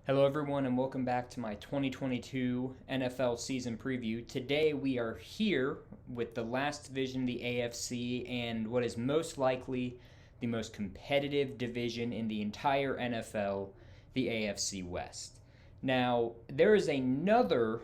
Hello, everyone, and welcome back to my 2022 NFL season preview. Today, we are here with the last division, the AFC, and what is most likely the most competitive division in the entire NFL, the AFC West. Now, there is another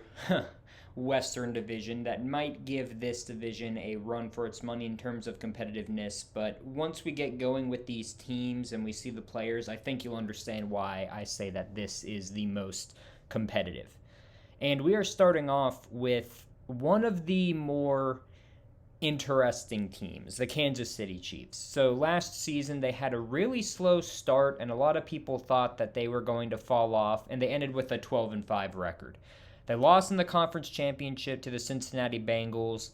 Western division that might give this division a run for its money in terms of competitiveness, but once we get going with these teams and we see the players, I think you'll understand why I say that this is the most competitive. And we are starting off with one of the more interesting teams, the Kansas City Chiefs. So last season they had a really slow start and a lot of people thought that they were going to fall off, and they ended with a 12-5 record. They lost in the conference championship to the Cincinnati Bengals,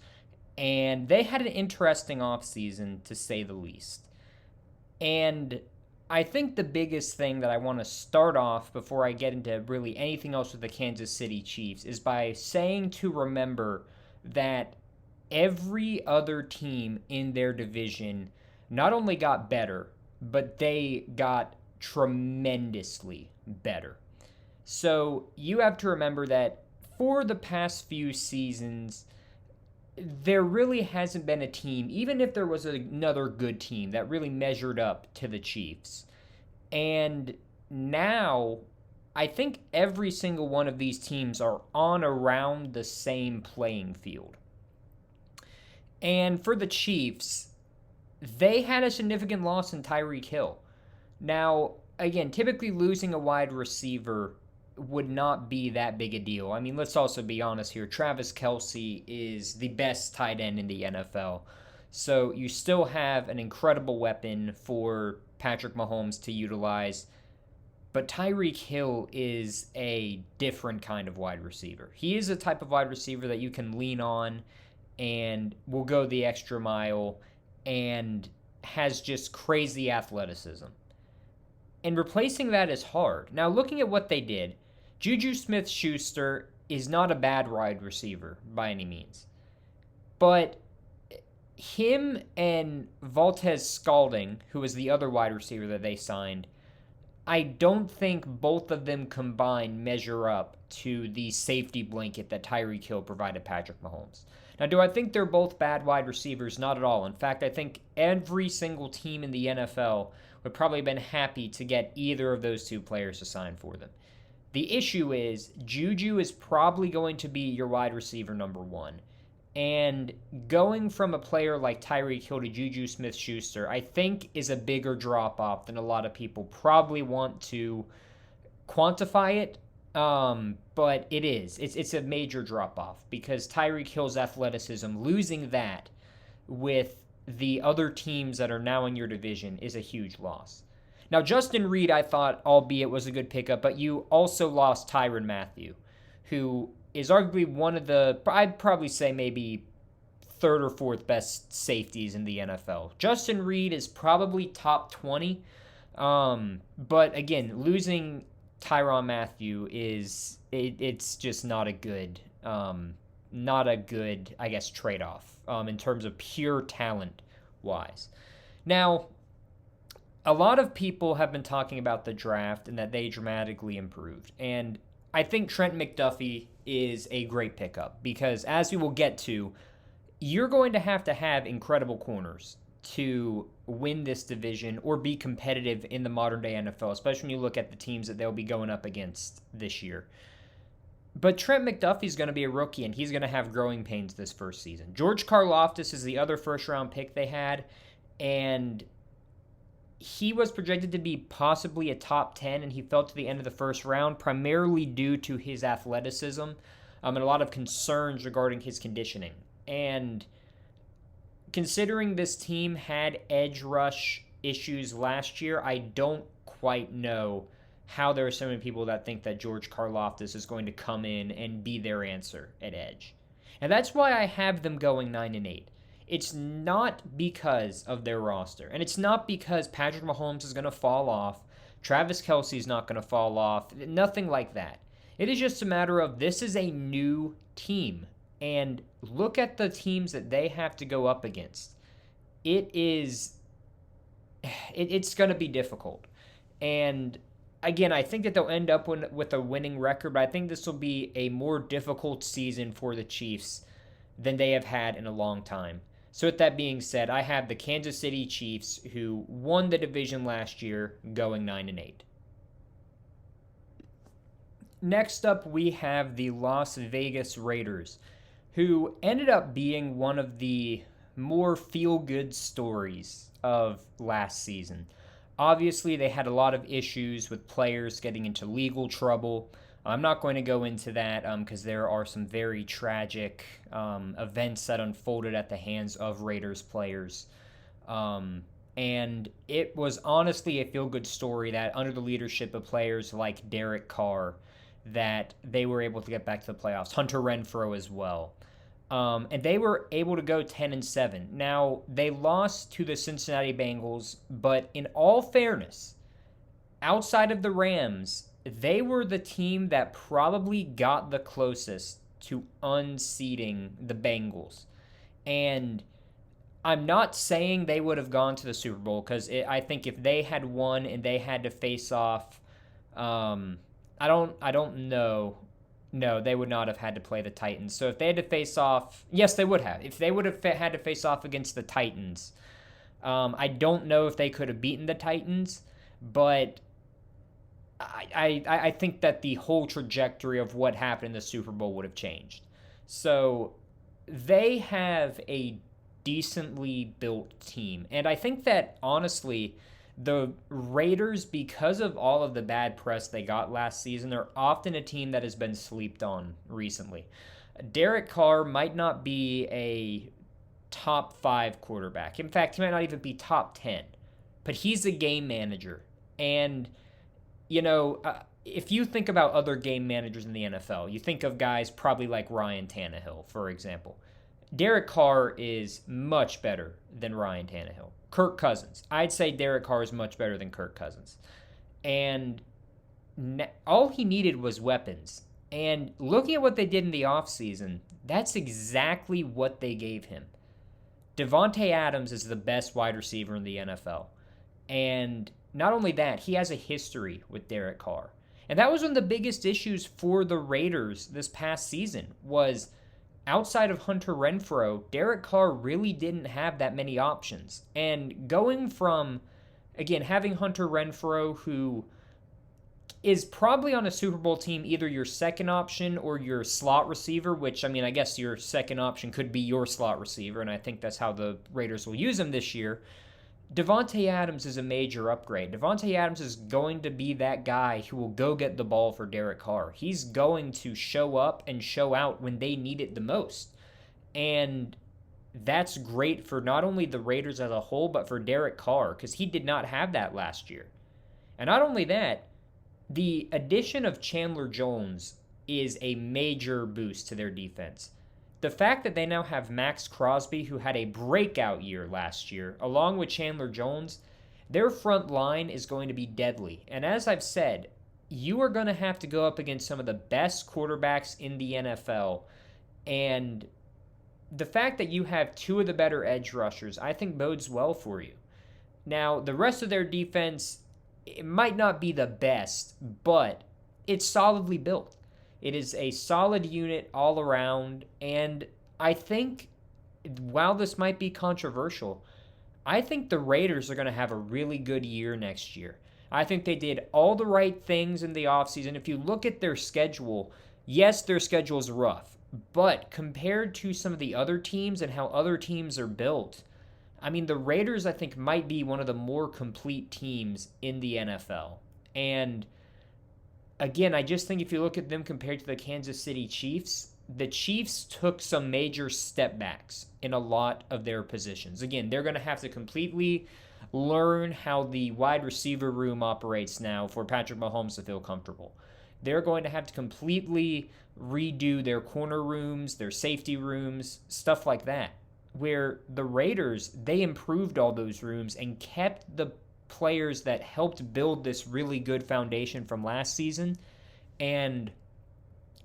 and they had an interesting offseason, to say the least. And I think the biggest thing that I want to start off before I get into really anything else with the Kansas City Chiefs is by saying to remember that every other team in their division not only got better, but they got tremendously better. So you have to remember that for the past few seasons, there really hasn't been a team, even if there was another good team, that really measured up to the Chiefs. And now, I think every single one of these teams are on around the same playing field. And for the Chiefs, they had a significant loss in Tyreek Hill. Now, again, typically losing a wide receiver would not be that big a deal. I mean, let's also be honest here. Travis Kelce is the best tight end in the NFL. So you still have an incredible weapon for Patrick Mahomes to utilize. But Tyreek Hill is a different kind of wide receiver. He is a type of wide receiver that you can lean on and will go the extra mile and has just crazy athleticism. And replacing that is hard. Now, looking at what they did, Juju Smith-Schuster is not a bad wide receiver by any means. But him and Valtez Scalding, who was the other wide receiver that they signed, I don't think both of them combined measure up to the safety blanket that Tyreek Hill provided Patrick Mahomes. Now, do I think they're both bad wide receivers? Not at all. In fact, I think every single team in the NFL would probably have been happy to get either of those two players to sign for them. The issue is Juju is probably going to be your wide receiver number one. And going from a player like Tyreek Hill to Juju Smith-Schuster, I think is a bigger drop-off than a lot of people probably want to quantify it. But it is. It's a major drop-off because Tyreek Hill's athleticism, losing that with the other teams that are now in your division is a huge loss. Now, Justin Reed, I thought, albeit was a good pickup, but you also lost Tyrann Mathieu, who is arguably one of the, I'd probably say maybe third or fourth best safeties in the NFL. Justin Reed is probably top 20, but again, losing Tyrann Mathieu it's just not a good, I guess, trade-off in terms of pure talent-wise. Now, a lot of people have been talking about the draft and that they dramatically improved. And I think Trent McDuffie is a great pickup because, as we will get to, you're going to have incredible corners to win this division or be competitive in the modern-day NFL, especially when you look at the teams that they'll be going up against this year. But Trent McDuffie is going to be a rookie, and he's going to have growing pains this first season. George Karlaftis is the other first-round pick they had, and he was projected to be possibly a top 10, and he fell to the end of the first round, primarily due to his athleticism and a lot of concerns regarding his conditioning. And considering this team had edge rush issues last year, I don't quite know how there are so many people that think that George Karlaftis is going to come in and be their answer at edge. And that's why I have them going 9-8. It's not because of their roster. And it's not because Patrick Mahomes is going to fall off. Travis Kelce is not going to fall off. Nothing like that. It is just a matter of this is a new team. And look at the teams that they have to go up against. It's going to be difficult. And again, I think that they'll end up with a winning record, but I think this will be a more difficult season for the Chiefs than they have had in a long time. So, with that being said, I have the Kansas City Chiefs, who won the division last year, going 9-8. Next up, we have the Las Vegas Raiders, who ended up being one of the more feel-good stories of last season. Obviously, they had a lot of issues with players getting into legal trouble. I'm not going to go into that because there are some very tragic events that unfolded at the hands of Raiders players. And it was honestly a feel-good story that under the leadership of players like Derek Carr, that they were able to get back to the playoffs. Hunter Renfrow as well. And they were able to go 10-7. Now, they lost to the Cincinnati Bengals, but in all fairness, outside of the Rams, they were the team that probably got the closest to unseating the Bengals. And I'm not saying they would have gone to the Super Bowl, because I think if they had won and they had to face off, I don't know. No, they would not have had to play the Titans. So if they had to face off, yes, they would have. If they would have had to face off against the Titans, I don't know if they could have beaten the Titans, but I think that the whole trajectory of what happened in the Super Bowl would have changed. So they have a decently built team. And I think that, honestly, the Raiders, because of all of the bad press they got last season, are often a team that has been slept on recently. Derek Carr might not be a top 5 quarterback. In fact, he might not even be top 10. But he's a game manager. And, if you think about other game managers in the NFL, you think of guys probably like Ryan Tannehill, for example. Derek Carr is much better than Ryan Tannehill. Kirk Cousins. I'd say Derek Carr is much better than Kirk Cousins. And all he needed was weapons. And looking at what they did in the offseason, that's exactly what they gave him. Davante Adams is the best wide receiver in the NFL. And not only that, he has a history with Derek Carr. And that was one of the biggest issues for the Raiders this past season, was outside of Hunter Renfrow, Derek Carr really didn't have that many options. And going from, again, having Hunter Renfrow, who is probably on a Super Bowl team, either your second option or your slot receiver, which, I guess your second option could be your slot receiver, and I think that's how the Raiders will use him this year. Davante Adams is a major upgrade. Davante Adams is going to be that guy who will go get the ball for Derek Carr. He's going to show up and show out when they need it the most. And that's great for not only the Raiders as a whole, but for Derek Carr, because he did not have that last year. And not only that, the addition of Chandler Jones is a major boost to their defense. The fact that they now have Maxx Crosby, who had a breakout year last year, along with Chandler Jones, their front line is going to be deadly. And as I've said, you are going to have to go up against some of the best quarterbacks in the NFL. And the fact that you have 2 of the better edge rushers, I think bodes well for you. Now, the rest of their defense, it might not be the best, but it's solidly built. It is a solid unit all around, and I think, while this might be controversial, I think the Raiders are going to have a really good year next year. I think they did all the right things in the offseason. If you look at their schedule, yes, their schedule is rough, but compared to some of the other teams and how other teams are built, the Raiders, I think, might be one of the more complete teams in the NFL. And again, I just think if you look at them compared to the Kansas City Chiefs, the Chiefs took some major step backs in a lot of their positions. Again, they're going to have to completely learn how the wide receiver room operates now for Patrick Mahomes to feel comfortable. They're going to have to completely redo their corner rooms, their safety rooms, stuff like that. Where the Raiders, they improved all those rooms and kept the players that helped build this really good foundation from last season. And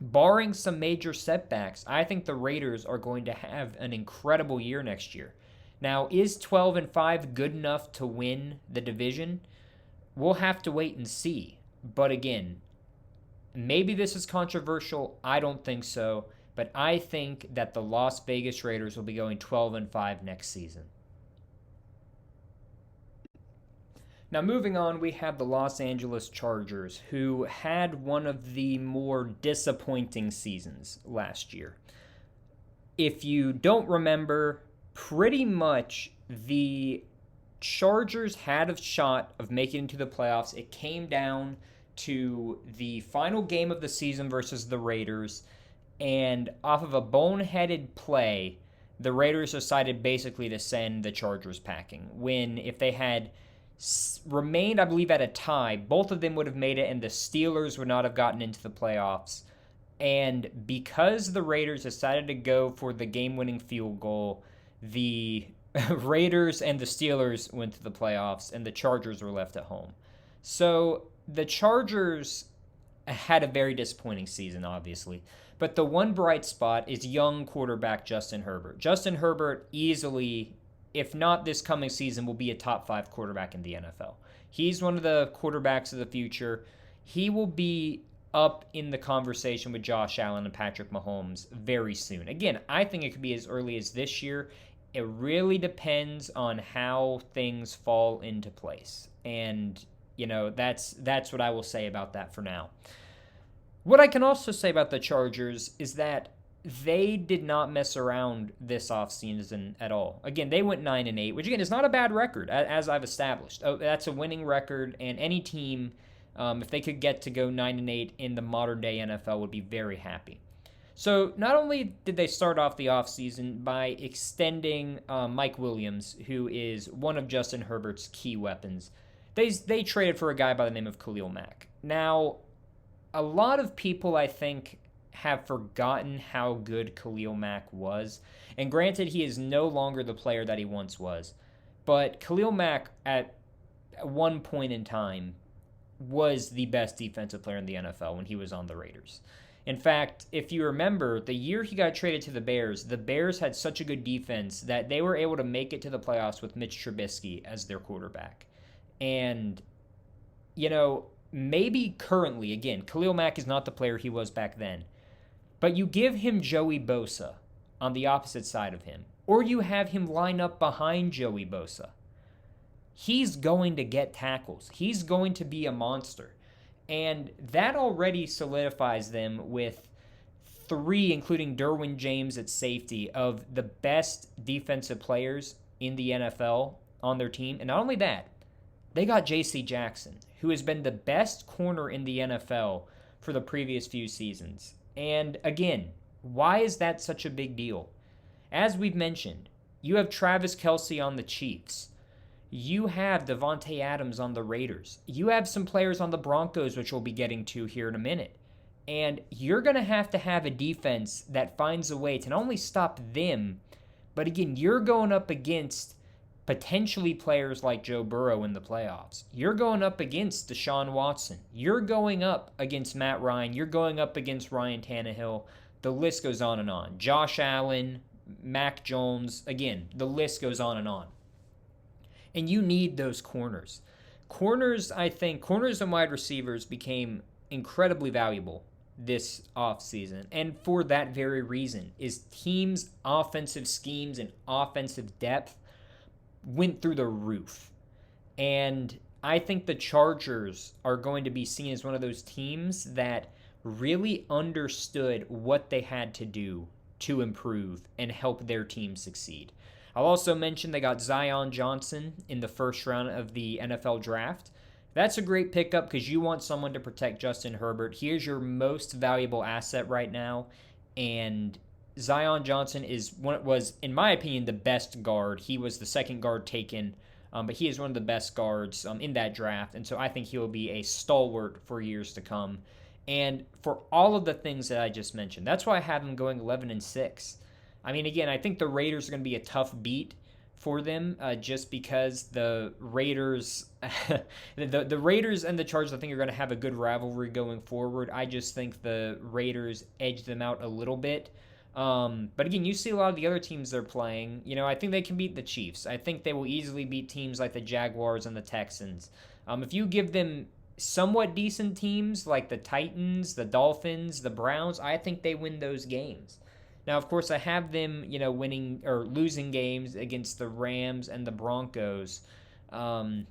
barring some major setbacks, I think the Raiders are going to have an incredible year next year. Now, is 12-5 good enough to win the division? We'll have to wait and see. But again, maybe this is controversial. I don't think so. But I think that the Las Vegas Raiders will be going 12-5 next season. Now, moving on, we have the Los Angeles Chargers, who had one of the more disappointing seasons last year. If you don't remember, pretty much the Chargers had a shot of making it to the playoffs. It came down to the final game of the season versus the Raiders, and off of a boneheaded play, the Raiders decided basically to send the Chargers packing. When if they had remained, I believe, at a tie, both of them would have made it, and the Steelers would not have gotten into the playoffs. And because the Raiders decided to go for the game-winning field goal, the Raiders and the Steelers went to the playoffs, and the Chargers were left at home. So the Chargers had a very disappointing season, obviously. But the one bright spot is young quarterback Justin Herbert. Justin Herbert easily, if not this coming season, will be a top 5 quarterback in the NFL. He's one of the quarterbacks of the future. He will be up in the conversation with Josh Allen and Patrick Mahomes very soon. Again, I think it could be as early as this year. It really depends on how things fall into place. And, that's what I will say about that for now. What I can also say about the Chargers is that they did not mess around this offseason at all. Again, they went 9-8, which again is not a bad record, as I've established. That's a winning record, and any team, if they could get to go 9-8 in the modern day NFL, would be very happy. So not only did they start off the offseason by extending Mike Williams, who is one of Justin Herbert's key weapons, they traded for a guy by the name of Khalil Mack. Now, a lot of people, I think, have forgotten how good Khalil Mack was. And granted, he is no longer the player that he once was. But Khalil Mack, at one point in time, was the best defensive player in the NFL when he was on the Raiders. In fact, if you remember, the year he got traded to the Bears had such a good defense that they were able to make it to the playoffs with Mitch Trubisky as their quarterback. And, maybe currently, again, Khalil Mack is not the player he was back then, but you give him Joey Bosa on the opposite side of him, or you have him line up behind Joey Bosa. He's going to get tackles. He's going to be a monster. And that already solidifies them with 3, including Derwin James at safety, of the best defensive players in the NFL on their team. And not only that, they got J.C. Jackson, who has been the best corner in the NFL for the previous few seasons. And again, why is that such a big deal? As we've mentioned, you have Travis Kelce on the Chiefs. You have Davante Adams on the Raiders. You have some players on the Broncos, which we'll be getting to here in a minute. And you're going to have a defense that finds a way to not only stop them, but again, you're going up against potentially players like Joe Burrow in the playoffs. You're going up against Deshaun Watson. You're going up against Matt Ryan. You're going up against Ryan Tannehill. The list goes on and on. Josh Allen, Mac Jones. Again, the list goes on and on. And you need those corners. Corners and wide receivers became incredibly valuable this offseason. And for that very reason is teams' offensive schemes and offensive depth went through the roof. And I think the Chargers are going to be seen as one of those teams that really understood what they had to do to improve and help their team succeed. I'll also mention they got Zion Johnson in the first round of the NFL draft. That's a great pickup because you want someone to protect Justin Herbert. He is your most valuable asset right now. And Zion Johnson was, in my opinion, the best guard. He was the second guard taken, but he is one of the best guards in that draft. And so I think he will be a stalwart for years to come. And for all of the things that I just mentioned, that's why I have him going 11-6. I mean, again, I think the Raiders are going to be a tough beat for them just because the Raiders the Raiders and the Chargers, I think, are going to have a good rivalry going forward. I just think the Raiders edge them out a little bit. But again, you see a lot of the other teams they're playing. I think they can beat the Chiefs. I think they will easily beat teams like the Jaguars and the Texans. If you give them somewhat decent teams like the Titans, the Dolphins, the Browns, I think they win those games. Now, of course, I have them, winning or losing games against the Rams and the Broncos. And,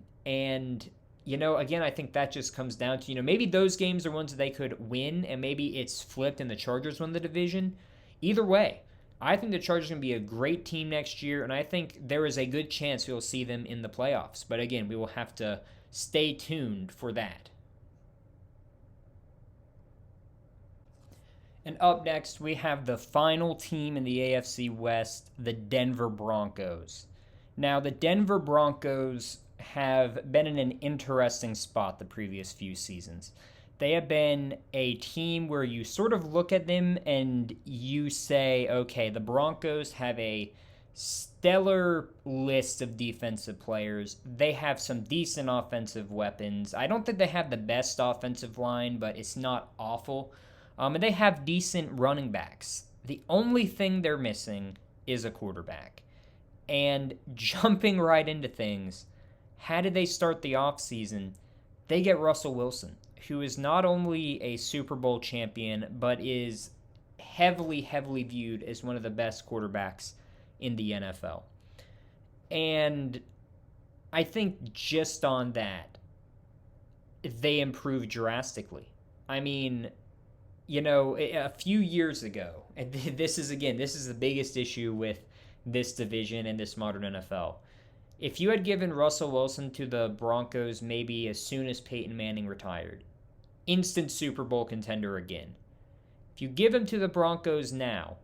again, I think that just comes down to, maybe those games are ones that they could win, and maybe it's flipped and the Chargers win the division. Either way, I think the Chargers are going to be a great team next year, and I think there is a good chance we'll see them in the playoffs. But again, we will have to stay tuned for that. And up next, we have the final team in the AFC West, the Denver Broncos. Now, the Denver Broncos have been in an interesting spot the previous few seasons. They have been a team where you sort of look at them and you say, okay, the Broncos have a stellar list of defensive players. They have some decent offensive weapons. I don't think they have the best offensive line, but it's not awful. And they have decent running backs. The only thing they're missing is a quarterback. And jumping right into things, how did they start the offseason? They get Russell Wilson, who is not only a Super Bowl champion, but is heavily, heavily viewed as one of the best quarterbacks in the NFL. And I think just on that, they improved drastically. I mean, a few years ago, and this is the biggest issue with this division and this modern NFL. If you had given Russell Wilson to the Broncos maybe as soon as Peyton Manning retired, instant Super Bowl contender again. If you give him to the Broncos now,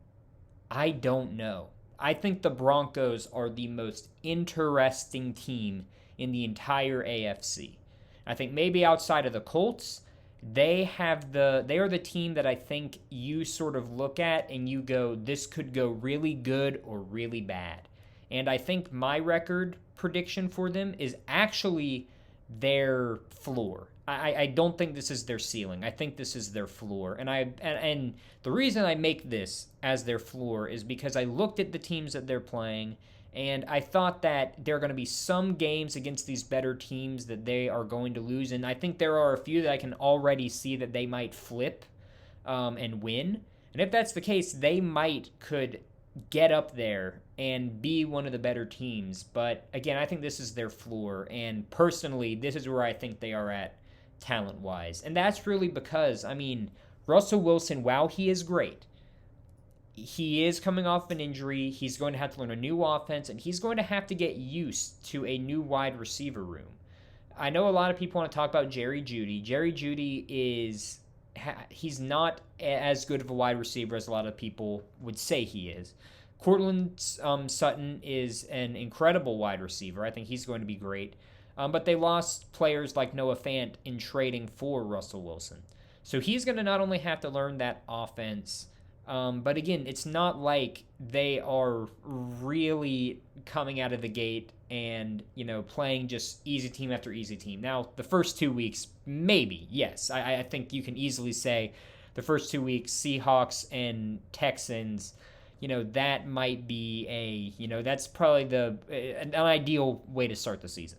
I don't know. I think the Broncos are the most interesting team in the entire AFC. I think maybe outside of the Colts, they are the team that I think you sort of look at and you go, this could go really good or really bad. And I think my record prediction for them is actually their floor. I don't think this is their ceiling. I think this is their floor. And the reason I make this as their floor is because I looked at the teams that they're playing, and I thought that there are going to be some games against these better teams that they are going to lose. And I think there are a few that I can already see that they might flip and win. And if that's the case, they could get up there and be one of the better teams. But again, I think this is their floor. And personally, this is where I think they are at talent-wise. And that's really because, Russell Wilson, while he is great, he is coming off an injury. He's going to have to learn a new offense, and he's going to have to get used to a new wide receiver room. I know a lot of people want to talk about Jerry Jeudy. Jerry Jeudy he's not as good of a wide receiver as a lot of people would say he is. Courtland Sutton is an incredible wide receiver. I think he's going to be great. But they lost players like Noah Fant in trading for Russell Wilson. So he's going to not only have to learn that offense, but again, it's not like they are really coming out of the gate and, playing just easy team after easy team. Now, the first 2 weeks, maybe, yes. I think you can easily say the first 2 weeks, Seahawks and Texans, that might be that's probably an ideal way to start the season.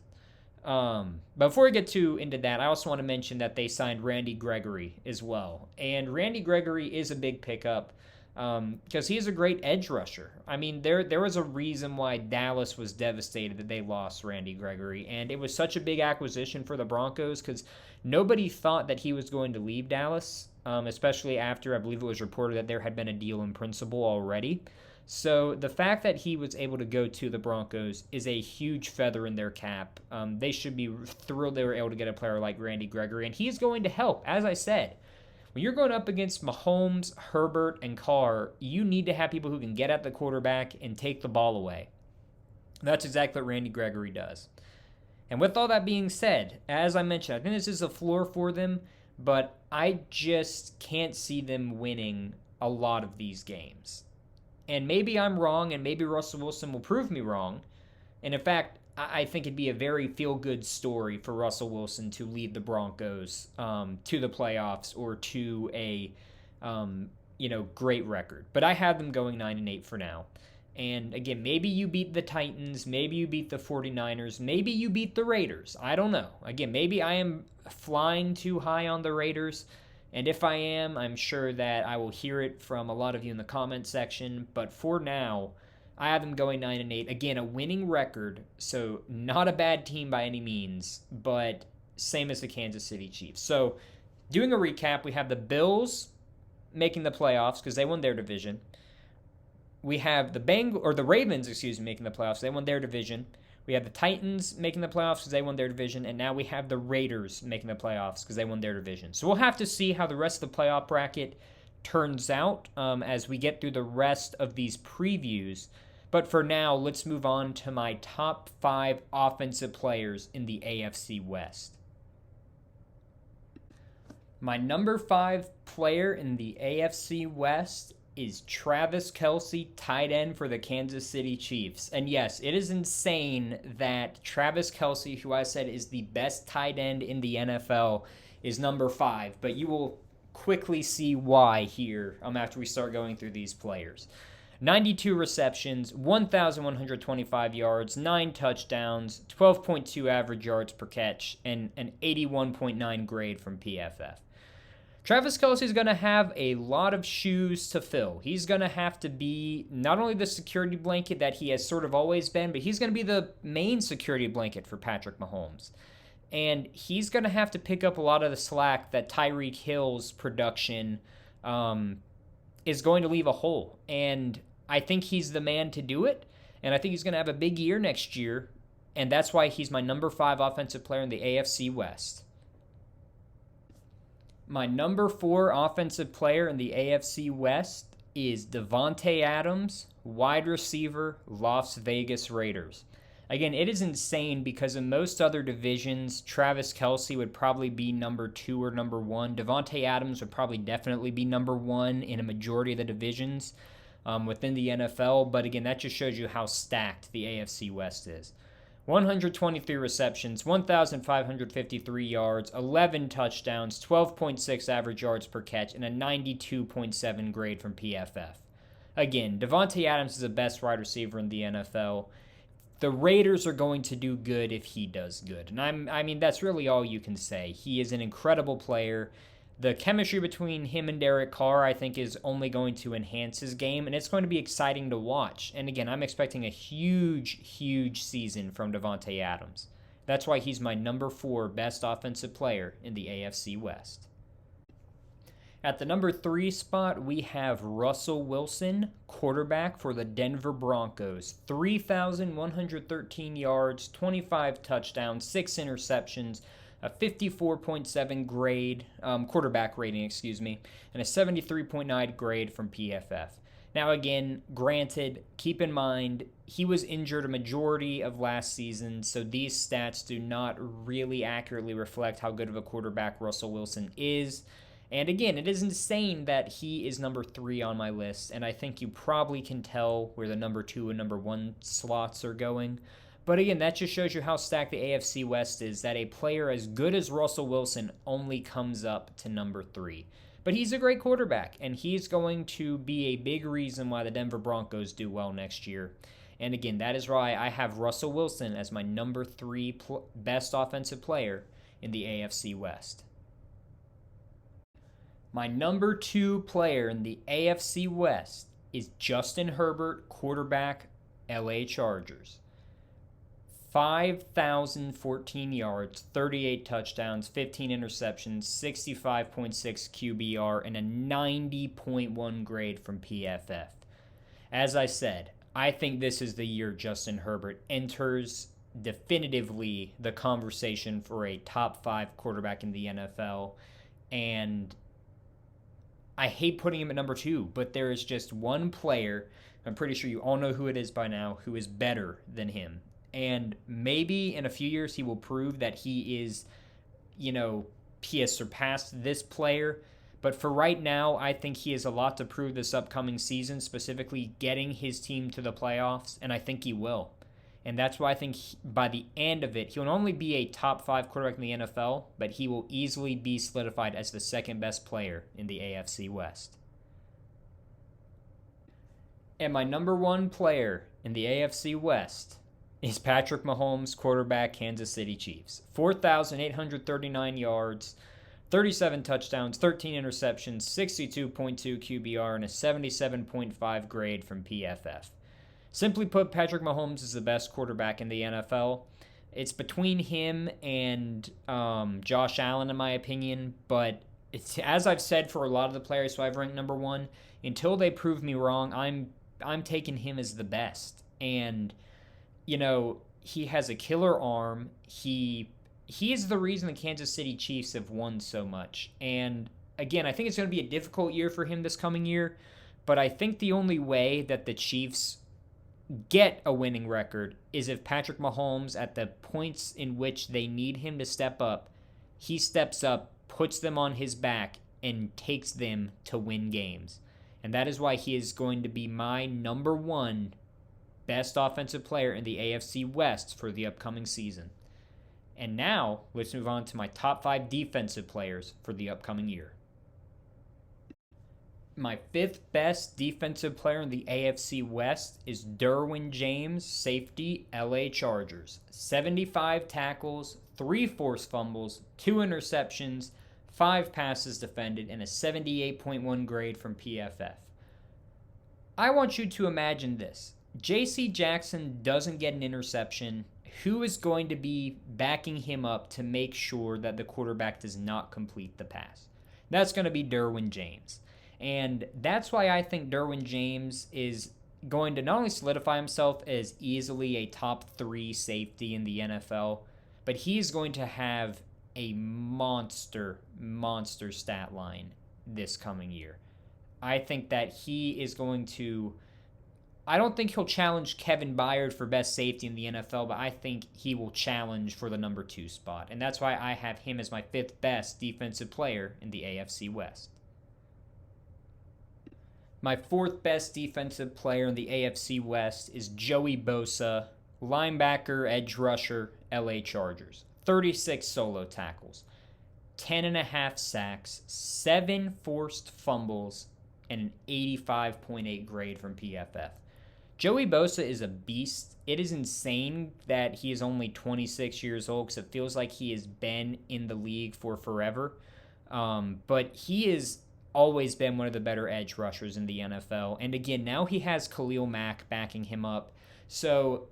But before we get into that, I also want to mention that they signed Randy Gregory as well. And Randy Gregory is a big pickup because he is a great edge rusher. There was a reason why Dallas was devastated that they lost Randy Gregory. And it was such a big acquisition for the Broncos because nobody thought that he was going to leave Dallas, especially after I believe it was reported that there had been a deal in principle already. So the fact that he was able to go to the Broncos is a huge feather in their cap. They should be thrilled they were able to get a player like Randy Gregory, and he's going to help. As I said, when you're going up against Mahomes, Herbert, and Carr, you need to have people who can get at the quarterback and take the ball away. That's exactly what Randy Gregory does. And with all that being said, as I mentioned, I think this is a floor for them, but I just can't see them winning a lot of these games. And maybe I'm wrong, and maybe Russell Wilson will prove me wrong. And in fact, I think it'd be a very feel-good story for Russell Wilson to lead the Broncos to the playoffs or to a great record. But I have them going 9-8 for now. And again, maybe you beat the Titans, maybe you beat the 49ers, maybe you beat the Raiders. I don't know. Again, maybe I am flying too high on the Raiders. And if I am, I'm sure that I will hear it from a lot of you in the comment section. But for now, I have them going 9-8. Again, a winning record, so not a bad team by any means, but same as the Kansas City Chiefs. So, doing a recap, we have the Bills making the playoffs because they won their division. We have the Ravens, making the playoffs. They won their division. We have the Titans making the playoffs because they won their division, and now we have the Raiders making the playoffs because they won their division. So we'll have to see how the rest of the playoff bracket turns out as we get through the rest of these previews. But for now, let's move on to my top 5 offensive players in the AFC West. My number 5 player in the AFC West is Travis Kelce, tight end for the Kansas City Chiefs. And yes, it is insane that Travis Kelce, who I said is the best tight end in the NFL, is number 5. But you will quickly see why here after we start going through these players. 92 receptions, 1,125 yards, 9 touchdowns, 12.2 average yards per catch, and an 81.9 grade from PFF. Travis Kelce is going to have a lot of shoes to fill. He's going to have to be not only the security blanket that he has sort of always been, but he's going to be the main security blanket for Patrick Mahomes. And he's going to have to pick up a lot of the slack that Tyreek Hill's production is going to leave a hole. And I think he's the man to do it. And I think he's going to have a big year next year. And that's why he's my number 5 offensive player in the AFC West. My number 4 offensive player in the AFC West is Davante Adams, wide receiver, Las Vegas Raiders. Again, it is insane because in most other divisions, Travis Kelce would probably be number 2 or number 1. Davante Adams would probably definitely be number 1 in a majority of the divisions within the NFL. But again, that just shows you how stacked the AFC West is. 123 receptions, 1,553 yards, 11 touchdowns, 12.6 average yards per catch, and a 92.7 grade from PFF. Again, Davante Adams is the best wide receiver in the NFL. The Raiders are going to do good if he does good. And I mean, that's really all you can say. He is an incredible player. The chemistry between him and Derek Carr, I think, is only going to enhance his game, and it's going to be exciting to watch. And again, I'm expecting a huge, huge season from Davante Adams. That's why he's my number 4 best offensive player in the AFC West. At the number 3 spot, we have Russell Wilson, quarterback for the Denver Broncos. 3,113 yards, 25 touchdowns, 6 interceptions, a 54.7 grade, quarterback rating, and a 73.9 grade from PFF. Now again, granted, keep in mind, he was injured a majority of last season, so these stats do not really accurately reflect how good of a quarterback Russell Wilson is. And again, it is insane that he is number 3 on my list, and I think you probably can tell where the number 2 and number 1 slots are going. But again, that just shows you how stacked the AFC West is, that a player as good as Russell Wilson only comes up to number 3. But he's a great quarterback, and he's going to be a big reason why the Denver Broncos do well next year. And again, that is why I have Russell Wilson as my number 3 best offensive player in the AFC West. My number 2 player in the AFC West is Justin Herbert, quarterback, LA Chargers. 5,014 yards, 38 touchdowns, 15 interceptions, 65.6 QBR, and a 90.1 grade from PFF. As I said, I think this is the year Justin Herbert enters definitively the conversation for a top 5 quarterback in the NFL. And I hate putting him at number 2, but there is just one player, I'm pretty sure you all know who it is by now, who is better than him. And maybe in a few years he will prove that he is, he has surpassed this player. But for right now, I think he has a lot to prove this upcoming season, specifically getting his team to the playoffs, and I think he will. And that's why I think by the end of it, he'll not only be a top 5 quarterback in the NFL, but he will easily be solidified as the second best player in the AFC West. And my number one player in the AFC West is Patrick Mahomes, quarterback, Kansas City Chiefs. 4,839 yards, 37 touchdowns, 13 interceptions, 62.2 QBR, and a 77.5 grade from PFF. Simply put, Patrick Mahomes is the best quarterback in the NFL. It's between him and Josh Allen, in my opinion, but it's, as I've said for a lot of the players who I've ranked number one, until they prove me wrong, I'm taking him as the best. And you know, he has a killer arm. He is the reason the Kansas City Chiefs have won so much. And again, I think it's going to be a difficult year for him this coming year, but I think the only way that the Chiefs get a winning record is if Patrick Mahomes, at the points in which they need him to step up, he steps up, puts them on his back, and takes them to win games. And that is why he is going to be my number one best offensive player in the AFC West for the upcoming season. And now, let's move on to my top 5 defensive players for the upcoming year. My 5th best defensive player in the AFC West is Derwin James, safety, LA Chargers. 75 tackles, 3 forced fumbles, 2 interceptions, 5 passes defended, and a 78.1 grade from PFF. I want you to imagine this. J.C. Jackson doesn't get an interception. Who is going to be backing him up to make sure that the quarterback does not complete the pass? That's going to be Derwin James. And that's why I think Derwin James is going to not only solidify himself as easily a top 3 safety in the NFL, but he's going to have a monster stat line this coming year. I think that he is going to... I don't think he'll challenge Kevin Byard for best safety in the NFL, but I think he will challenge for the number 2 spot. And that's why I have him as my 5th best defensive player in the AFC West. My 4th best defensive player in the AFC West is Joey Bosa, linebacker, edge rusher, LA Chargers. 36 solo tackles, 10.5 sacks, 7 forced fumbles, and an 85.8 grade from PFF. Joey Bosa is a beast. It is insane that he is only 26 years old because it feels like he has been in the league for forever. But he has always been one of the better edge rushers in the NFL. And again, now he has Khalil Mack backing him up. So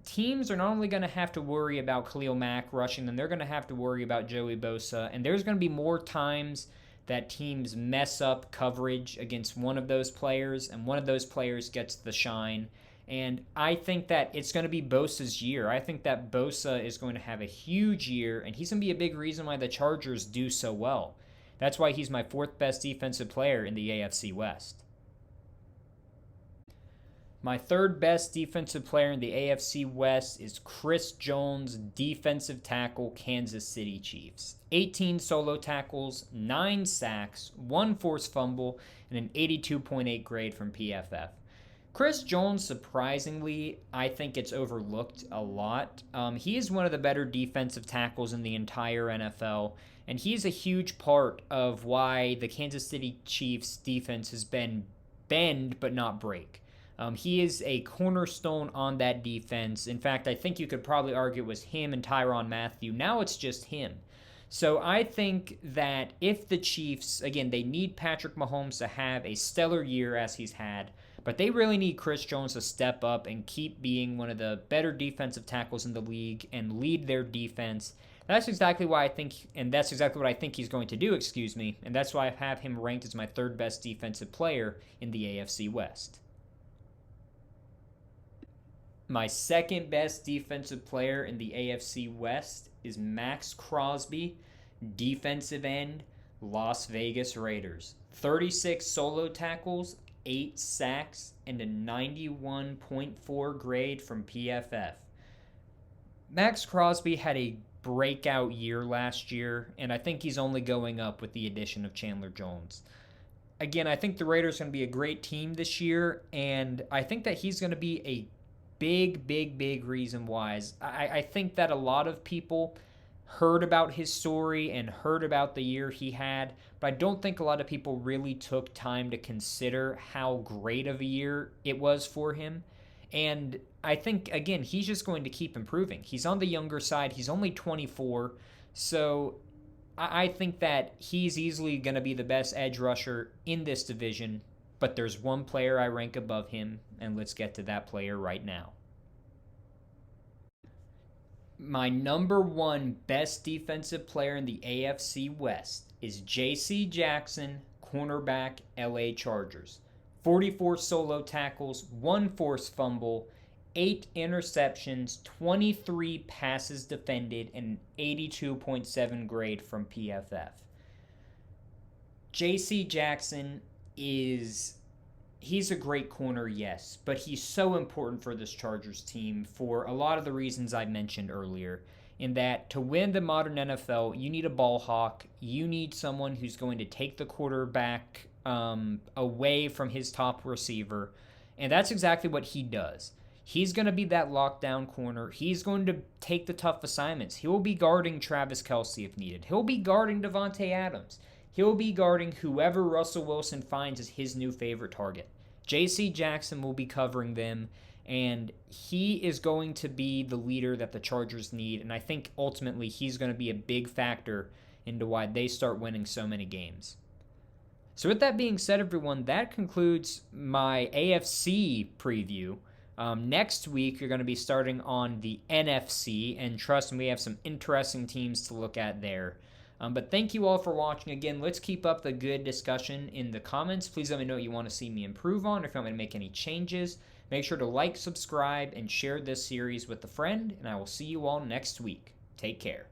teams are not only going to have to worry about Khalil Mack rushing them, they're going to have to worry about Joey Bosa. And there's going to be more times that teams mess up coverage against one of those players, and one of those players gets the shine. And I think that it's going to be Bosa's year. I think that Bosa is going to have a huge year, and he's going to be a big reason why the Chargers do so well. That's why he's my 4th best defensive player in the AFC West. My 3rd best defensive player in the AFC West is Chris Jones, defensive tackle, Kansas City Chiefs. 18 solo tackles, 9 sacks, 1 forced fumble, and an 82.8 grade from PFF. Chris Jones, surprisingly, I think it's overlooked a lot. He is one of the better defensive tackles in the entire NFL, and he's a huge part of why the Kansas City Chiefs defense has been bend but not break. He is a cornerstone on that defense. In fact, I think you could probably argue it was him and Tyrann Mathieu. Now it's just him. So I think that if the Chiefs, again, they need Patrick Mahomes to have a stellar year as he's had, but they really need Chris Jones to step up and keep being one of the better defensive tackles in the league and lead their defense. That's exactly why I think, and that's exactly what I think he's going to do, and that's why I have him ranked as my 3rd best defensive player in the AFC West. My 2nd best defensive player in the AFC West is Maxx Crosby, defensive end, Las Vegas Raiders. 36 solo tackles, 8 sacks, and a 91.4 grade from PFF. Maxx Crosby had a breakout year last year, and I think he's only going up with the addition of Chandler Jones. Again, I think the Raiders are going to be a great team this year, and I think that he's going to be a big reason why. I think that a lot of people heard about his story and heard about the year he had, but I don't think a lot of people really took time to consider how great of a year it was for him. And I think, again, he's just going to keep improving. He's on the younger side, he's only 24, so I think that he's easily going to be the best edge rusher in this division, but there's one player I rank above him, and let's get to that player right now. My number one best defensive player in the AFC West is J.C. Jackson, cornerback, LA Chargers. 44 solo tackles, 1 forced fumble, 8 interceptions, 23 passes defended, and an 82.7 grade from PFF. J.C. Jackson he's a great corner, yes, but he's so important for this Chargers team for a lot of the reasons I mentioned earlier. In that to win the modern NFL, you need a ball hawk. You need someone who's going to take the quarterback away from his top receiver, and that's exactly what he does. He's going to be that lockdown corner. He's going to take the tough assignments. He will be guarding Travis Kelce if needed. He'll be guarding Davante Adams. He'll be guarding whoever Russell Wilson finds as his new favorite target. J.C. Jackson will be covering them, and he is going to be the leader that the Chargers need, and I think ultimately he's going to be a big factor into why they start winning so many games. So with that being said, everyone, that concludes my AFC preview. Next week, you're going to be starting on the NFC, and trust me, we have some interesting teams to look at there. But thank you all for watching. Again, let's keep up the good discussion in the comments. Please let me know what you want to see me improve on, or if you want me to make any changes. Make sure to like, subscribe, and share this series with a friend, and I will see you all next week. Take care.